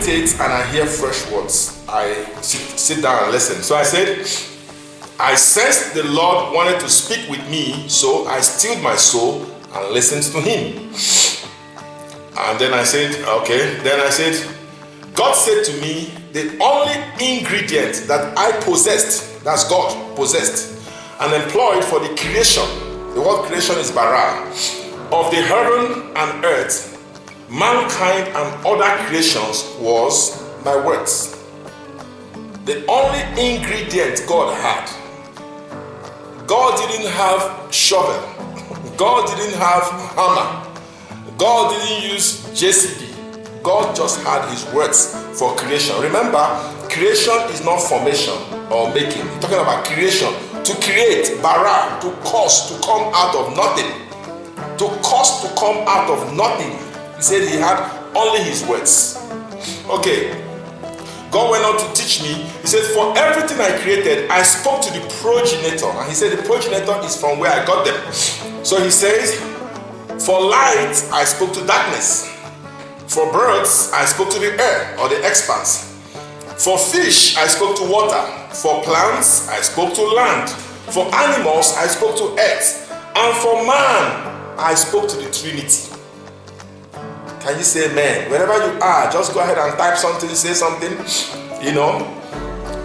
meditate and I hear fresh words, I sit down and listen. So I said, I sensed the Lord wanted to speak with me, so I stilled my soul and listened to him. And then I said, okay. Then I said, God said to me, the only ingredient that I possessed, that's God possessed, and employed for the creation, the word creation is bara, of the heaven and earth, mankind and other creations was my words. The only ingredient God had. God didn't have shovel. God didn't have hammer. God didn't use JCB. God just had his words for creation. Remember, creation is not formation or making. We're talking about creation. To create, bara, to cause, to come out of nothing. To cause, to come out of nothing. He said he had only his words. Okay. God went on to teach me. He said, for everything I created, I spoke to the progenitor. And he said the progenitor is from where I got them. So he says, for light, I spoke to darkness. For birds, I spoke to the air or the expanse. For fish, I spoke to water. For plants, I spoke to land. For animals, I spoke to earth. And for man, I spoke to the Trinity. Can you say amen? Wherever you are, just go ahead and type something, say something, you know.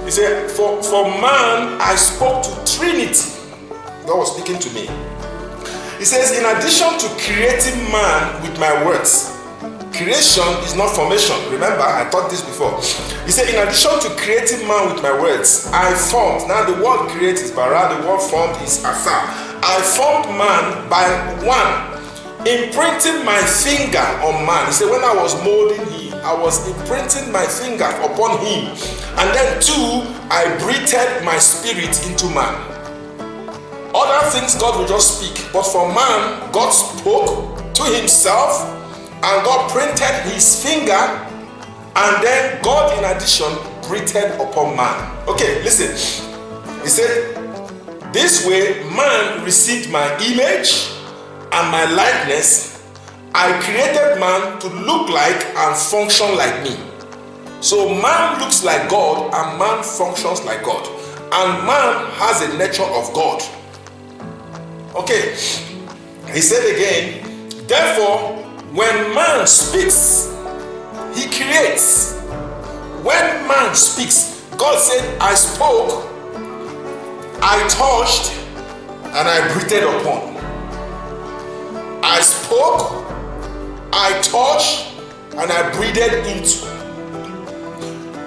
He said, for man, I spoke to Trinity. God was speaking to me. He says, in addition to creating man with my words, creation is not formation. Remember, I taught this before. He said, in addition to creating man with my words, I formed. Now the word create is bara, the word formed is asa. I formed man by one, imprinting my finger on man. He said, when I was molding him, I was imprinting my finger upon him. And then two, I breathed my spirit into man. Other things God will just speak, but for man, God spoke to himself, and God printed his finger, and then God in addition breathed upon man. Okay, listen. He said, this way man received my image and my likeness. I created man to look like and function like me. So man looks like God and man functions like God. And man has a nature of God. Okay. He said again, therefore, when man speaks, he creates. When man speaks, God said, I spoke, I touched, and I breathed upon. I spoke, I touched, and I breathed into.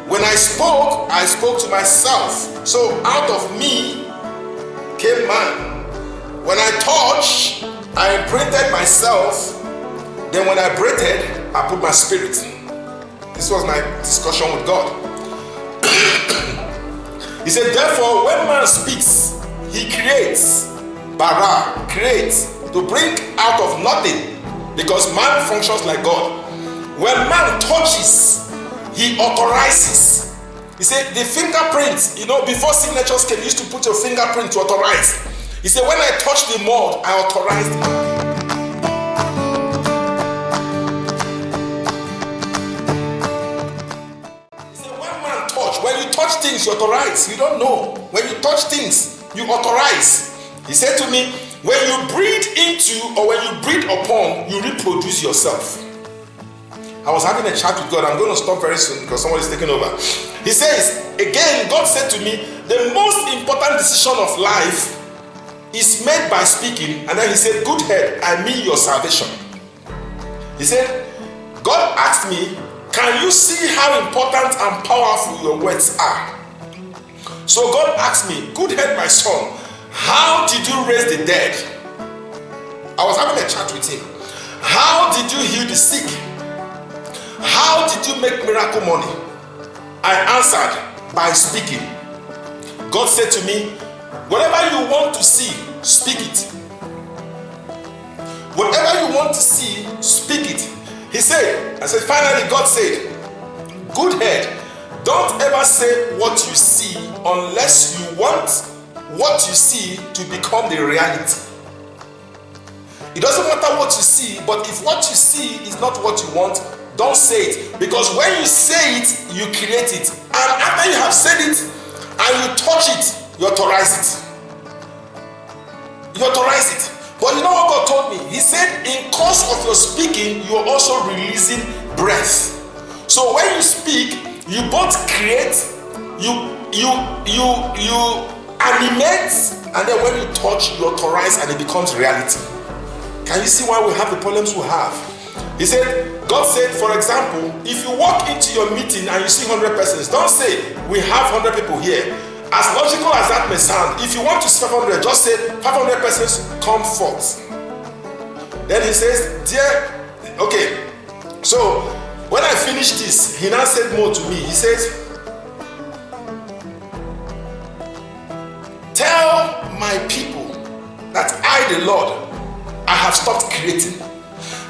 When I spoke to myself. So out of me came man. When I touched, I imprinted myself. Then when I breathed, I put my spirit. This was my discussion with God. He said, therefore, when man speaks, he creates. Bara, creates. To bring out of nothing. Because man functions like God. When man touches, he authorizes. He said, the fingerprint, before signatures came, you used to put your fingerprint to authorize. He said, when I touched the mold, I authorized it. When you touch things, you authorize. You don't know. When you touch things, you authorize. He said to me, when you breathe into or when you breathe upon, you reproduce yourself. I was having a chat with God. I'm going to stop very soon because somebody's taking over. He says, again, God said to me, the most important decision of life is made by speaking. And then he said, Goodhead, I mean your salvation. He said, God asked me, can you see how important and powerful your words are? So God asked me, Goodhead, my son, how did you raise the dead? I was having a chat with him. How did you heal the sick? How did you make miracle money? I answered, by speaking. God said to me, whatever you want to see, speak it. Whatever you want to see, speak it. He said, finally God said, Goodhead, don't ever say what you see unless you want what you see to become the reality. It doesn't matter what you see, but if what you see is not what you want, don't say it. Because when you say it, you create it. And after you have said it and you touch it, you authorize it. You authorize it. But you know what God told me? He said, in course of your speaking, you are also releasing breath. So when you speak, you both create, you animate, and then when you touch, you authorize, and it becomes reality. Can you see why we have the problems we have? He said, God said, for example, if you walk into your meeting and you see 100 persons, don't say, we have 100 people here. As logical as that may sound, if you want to see 500, just say 500 persons come forth. Then he says, okay, so when I finished this, he now said more to me. He says, tell my people that I, the Lord, I have stopped creating.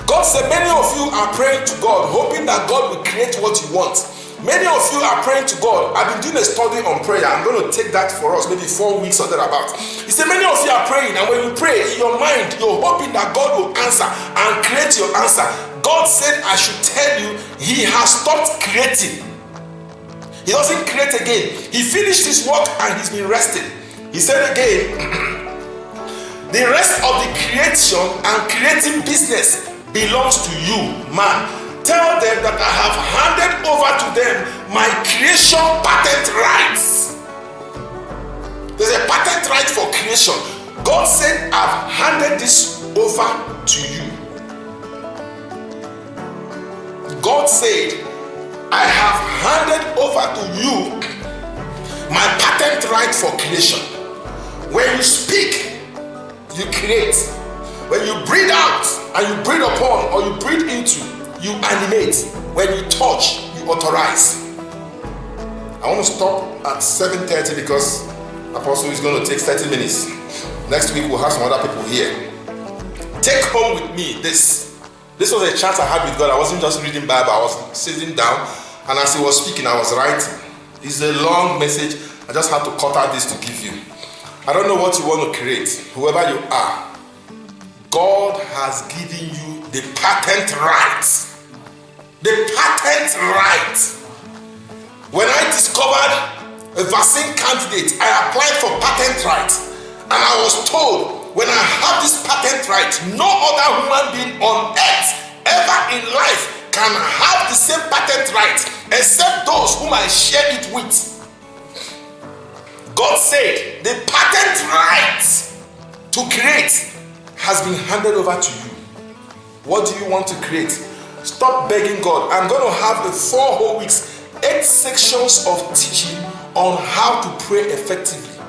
God said, many of you are praying to God, hoping that God will create what you want. Many of you are praying to God. I've been doing a study on prayer. I'm going to take that for us, maybe 4 weeks or thereabout. He said, many of you are praying, and when you pray in your mind, you're hoping that God will answer and create your answer. God said, I should tell you, He has stopped creating. He doesn't create again. He finished His work and He's been resting. He said again, the rest of the creation and creating business belongs to you, man. Tell them that I have handed over to them my creation patent rights. There's a patent right for creation. God said, I've handed this over to you. God said, I have handed over to you my patent right for creation. When you speak, you create. When you breathe out and you breathe upon, or you breathe into, you animate. When you touch, you authorize. I want to stop at 7:30 because Apostle is going to take 30 minutes. Next week we'll have some other people here. Take home with me this. This was a chat I had with God. I wasn't just reading Bible. I was sitting down, and as He was speaking, I was writing. It's a long message. I just had to cut out this to give you. I don't know what you want to create. Whoever you are, God has given you the patent right. The patent right. When I discovered a vaccine candidate, I applied for patent right, and I was told, when I have this patent right, no other human being on earth ever in life can have the same patent right except those whom I share it with. God said the patent right to create has been handed over to you. What do you want to create? Stop begging God. I'm going to have the 4 whole weeks, 8 sections of teaching on how to pray effectively.